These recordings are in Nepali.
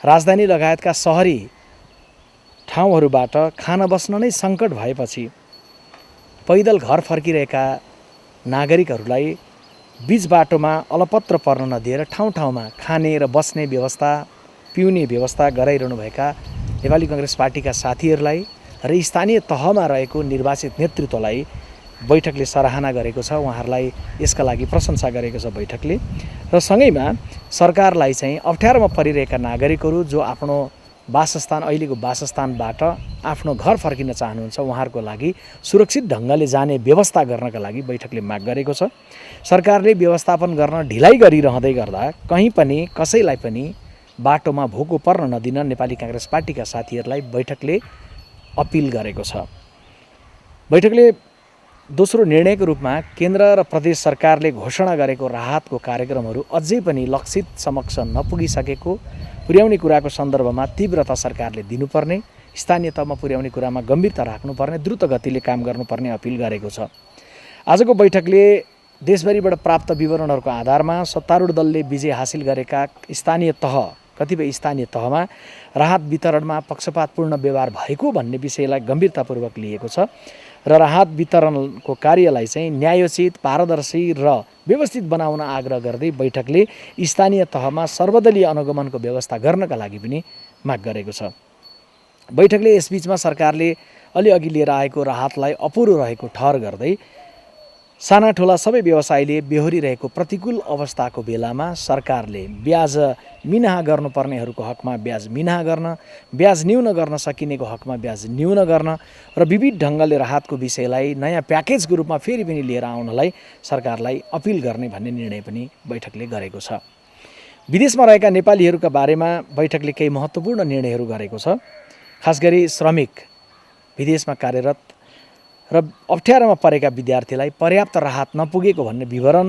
राजधानी लगायतका सहरी ठाउँहरूबाट खान बस्न नै सङ्कट भएपछि पैदल घर फर्किरहेका नागरिकहरूलाई बीच बाटोमा अलपत्र पर्न नदिएर ठाउँ ठाउँमा खाने र बस्ने व्यवस्था, पिउने व्यवस्था गराइरहनुभएका नेपाली काङ्ग्रेस पार्टीका साथीहरूलाई र स्थानीय तहमा रहेको निर्वाचित नेतृत्वलाई बैठकले सराहना गरेको छ। उहाँहरूलाई यसका लागि प्रशंसा गरेको छ बैठकले। र सँगैमा सरकारलाई चाहिँ अप्ठ्यारोमा परिरहेका नागरिकहरू जो आफ्नो वासस्थान अहिलेको वासस्थानबाट आफ्नो घर फर्किन चाहनुहुन्छ उहाँहरूको लागि सुरक्षित ढङ्गले जाने व्यवस्था गर्नका लागि बैठकले माग गरेको छ। सरकारले व्यवस्थापन गर्न ढिलाइ गरिरहँदै गर्दा कहीँ पनि कसैलाई पनि बाटोमा भोको पर्न नदिन नेपाली काङ्ग्रेस पार्टीका साथीहरूलाई बैठकले अपिल गरेको छ। बैठकले दोस्रो निर्णयको रूपमा केन्द्र र प्रदेश सरकारले घोषणा गरेको राहतको कार्यक्रमहरू अझै पनि लक्षित समक्ष नपुगिसकेको पुर्याउने कुराको सन्दर्भमा तीव्रता सरकारले दिनुपर्ने, स्थानीय तहमा पुर्याउने कुरामा गम्भीरता राख्नुपर्ने, द्रुत गतिले काम गर्नुपर्ने अपिल गरेको छ। आजको बैठकले देशभरिबाट प्राप्त विवरणहरूको आधारमा सत्तारूढ दलले विजय हासिल गरेका कतिपय स्थानीय तहमा राहत वितरणमा पक्षपातपूर्ण व्यवहार भएको भन्ने विषयलाई गम्भीरतापूर्वक लिएको छ र राहत वितरणको कार्यलाई चाहिँ न्यायोचित, पारदर्शी र व्यवस्थित बनाउन आग्रह गर्दै बैठकले स्थानीय तहमा सर्वदलीय अनुगमनको व्यवस्था गर्नका लागि पनि माग गरेको छ। बैठकले यसबीचमा सरकारले अलिअघि लिएर आएको राहतलाई अपुरो रहेको ठहर गर्दै साना ठुला सबै व्यवसायीले बेहोरिरहेको प्रतिकूल अवस्थाको बेलामा सरकारले ब्याज मिनाहा गर्नुपर्नेहरूको हकमा ब्याज मिनाहा गर्न, ब्याज न्यून गर्न सकिनेको हकमा ब्याज न्यून गर्न र विविध ढङ्गले राहतको विषयलाई नयाँ प्याकेजको रूपमा फेरि पनि लिएर आउनलाई सरकारलाई अपिल गर्ने भन्ने निर्णय पनि बैठकले गरेको छ। विदेशमा रहेका नेपालीहरूका बारेमा बैठकले केही महत्त्वपूर्ण निर्णयहरू गरेको छ। खास गरी श्रमिक विदेशमा कार्यरत र अप्ठ्यारोमा परेका विद्यार्थीलाई पर्याप्त राहत नपुगेको भन्ने विवरण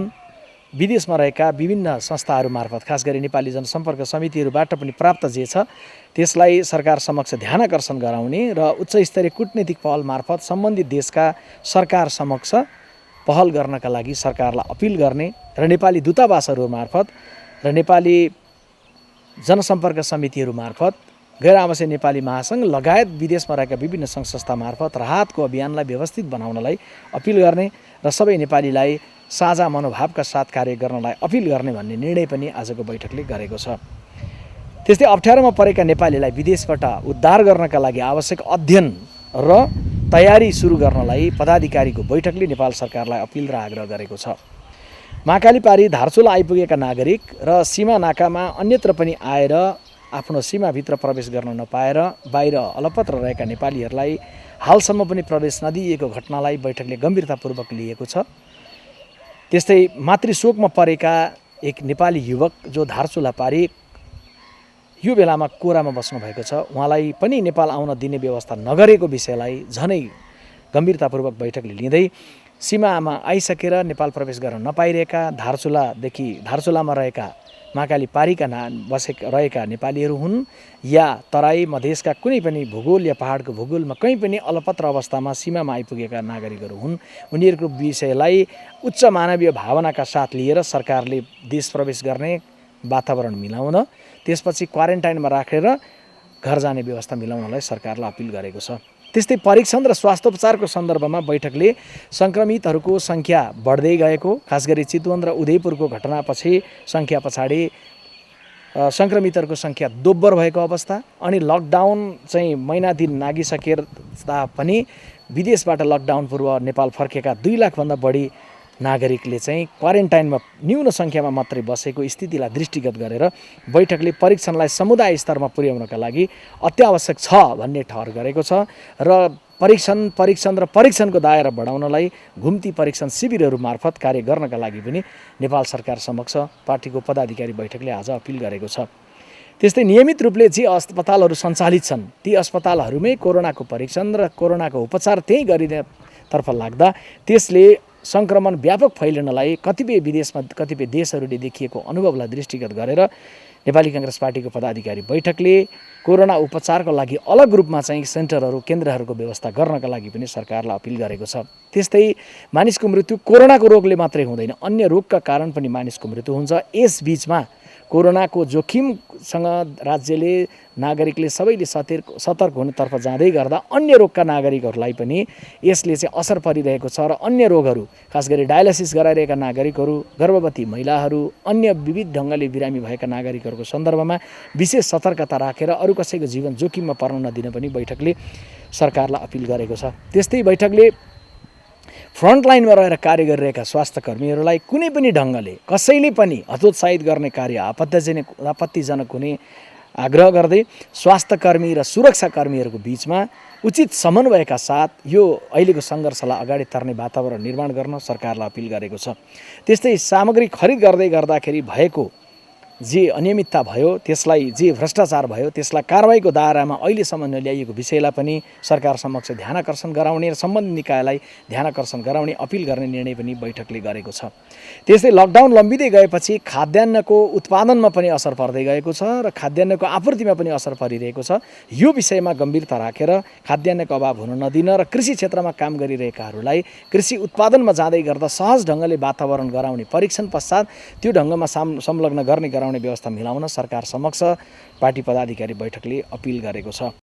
विदेशमा रहेका विभिन्न संस्थाहरू मार्फत खास गरी नेपाली जनसम्पर्क समितिहरूबाट पनि प्राप्त जे छ त्यसलाई सरकार समक्ष ध्यानाकर्षण गराउने र उच्च स्तरीय कूटनीतिक पहल मार्फत सम्बन्धित देशका सरकार समक्ष पहल गर्नका लागि सरकारलाई अपिल गर्ने र नेपाली दूतावासहरू मार्फत र नेपाली जनसम्पर्क समितिहरू मार्फत गैर आवासीय नेपाली महासङ्घ लगायत विदेशमा रहेका विभिन्न सङ्घ संस्था मार्फत राहतको अभियानलाई व्यवस्थित बनाउनलाई अपिल गर्ने र सबै नेपालीलाई साझा मनोभावका साथ कार्य गर्नलाई अपिल गर्ने भन्ने निर्णय पनि आजको बैठकले गरेको छ। त्यस्तै अप्ठ्यारोमा परेका नेपालीलाई विदेशबाट उद्धार गर्नका लागि आवश्यक अध्ययन र तयारी सुरु गर्नलाई पदाधिकारीको बैठकले नेपाल सरकारलाई अपिल र आग्रह गरेको छ। महाकाली पारी धारचुला आइपुगेका नागरिक र सीमा नाकामा अन्यत्र पनि आएर आफ्नो सीमाभित्र प्रवेश गर्न नपाएर बाहिर अलपत्र रहेका नेपालीहरूलाई हालसम्म पनि प्रवेश नदिएको घटनालाई बैठकले गम्भीरतापूर्वक लिएको छ। त्यस्तै मातृशोकमा परेका एक नेपाली युवक जो धारचुला पारी यो बेलामा कोरामा बस्नुभएको छ उहाँलाई पनि नेपाल आउन दिने व्यवस्था नगरेको विषयलाई झनै गम्भीरतापूर्वक बैठकले लिँदै सीमामा आइसकेर नेपाल प्रवेश गर्न नपाइरहेका धारचुलामा रहेका महाकाली पारीका रहेका नेपालीहरू हुन् या तराई मधेसका कुनै पनि भूगोल या पहाडको भूगोलमा कहीँ पनि अलपत्र अवस्थामा सीमामा आइपुगेका नागरिकहरू हुन्, उनीहरूको विषयलाई उच्च मानवीय भावनाका साथ लिएर सरकारले देश प्रवेश गर्ने वातावरण मिलाउन त्यसपछि क्वारेन्टाइनमा राखेर घर जाने व्यवस्था मिलाउनलाई सरकारलाई अपिल गरेको छ। त्यस्तै परीक्षण र स्वास्थ्योपचारको सन्दर्भमा बैठकले सङ्क्रमितहरूको सङ्ख्या बढ्दै गएको खास गरी चितवन र उदयपुरको घटनापछि सङ्ख्या पछाडि सङ्क्रमितहरूको सङ्ख्या दोब्बर भएको अवस्था अनि लकडाउन चाहिँ महिना दिन नागिसकेर पनि विदेशबाट लकडाउन पूर्व नेपाल फर्केका 2 लाखभन्दा बढी नागरिकले चाहिँ क्वारेन्टाइनमा न्यून सङ्ख्यामा मात्रै बसेको स्थितिलाई दृष्टिगत गरेर बैठकले परीक्षणलाई समुदाय स्तरमा पुर्याउनका लागि अत्यावश्यक छ भन्ने ठहर गरेको छ र परीक्षणको दायरा बढाउनलाई घुम्ती परीक्षण शिविरहरू मार्फत कार्य गर्नका लागि पनि नेपाल सरकार समक्ष पार्टीको पदाधिकारी बैठकले आज अपिल गरेको छ। त्यस्तै नियमित रूपले जे अस्पतालहरू सञ्चालित छन् ती अस्पतालहरूमै कोरोनाको परीक्षण र कोरोनाको उपचार त्यही गरिनेतर्फ लाग्दा त्यसले सङ्क्रमण व्यापक फैलिनलाई कतिपय देशहरूले देखिएको अनुभवलाई दृष्टिगत गरेर नेपाली काङ्ग्रेस पार्टीको पदाधिकारी बैठकले कोरोना उपचारको लागि अलग रूपमा चाहिँ सेन्टरहरू केन्द्रहरूको व्यवस्था गर्नका लागि पनि सरकारलाई अपिल गरेको छ। त्यस्तै मानिसको मृत्यु कोरोनाको रोगले मात्रै हुँदैन, अन्य रोगका कारण पनि मानिसको मृत्यु हुन्छ। यस बीचमा कोरोनाको जोखिमसँग राज्यले नागरिकले सबैले सतर्क हुनेतर्फ जाँदै गर्दा अन्य रोगका नागरिकहरूलाई पनि यसले चाहिँ असर परिरहेको छ र अन्य रोगहरू खास गरी डायलासिस गराइरहेका नागरिकहरू, गर्भवती महिलाहरू, अन्य विविध ढङ्गले बिरामी भएका नागरिकहरूको सन्दर्भमा विशेष सतर्कता राखेर अरू कसैको जीवन जोखिममा पर्न नदिन पनि बैठकले सरकारलाई अपिल गरेको छ। त्यस्तै बैठकले फ्रन्टलाइनमा रहेर कार्य गरिरहेका स्वास्थ्य कर्मीहरूलाई कुनै पनि ढङ्गले कसैले पनि हतोत्साहित गर्ने कार्य आपत्तिजनक हुने आग्रह गर्दै स्वास्थ्य कर्मी र सुरक्षा कर्मीहरूको बिचमा उचित समन्वयका साथ यो अहिलेको सङ्घर्षलाई अगाडि तर्ने वातावरण निर्माण गर्न सरकारलाई अपिल गरेको छ। त्यस्तै सामग्री खरिद गर्दाखेरि भएको जे अनियमितता भयो, त्यसलाई जे भ्रष्टाचार भयो, त्यसलाई कारबाहीको दायरामा अहिलेसम्म नल्याइएको विषयलाई पनि सरकार समक्ष ध्यानाकर्षण गराउने र सम्बन्धित निकायलाई ध्यानाकर्षण गराउने अपिल गर्ने निर्णय पनि बैठकले गरेको छ। त्यस्तै लकडाउन लम्बिँदै गएपछि खाद्यान्नको उत्पादनमा पनि असर पर्दै गएको छ र खाद्यान्नको आपूर्तिमा पनि असर परिरहेको छ। यो विषयमा गम्भीरता राखेर खाद्यान्नको अभाव हुन नदिन र कृषि क्षेत्रमा काम गरिरहेकाहरूलाई कृषि उत्पादनमा जाँदै गर्दा सहज ढङ्गले वातावरण गराउने, परीक्षण पश्चात त्यो ढङ्गमा संलग्न गराउने व्यवस्था मिलाउन सरकार समक्ष पार्टी पदाधिकारी बैठकले अपिल गरेको छ।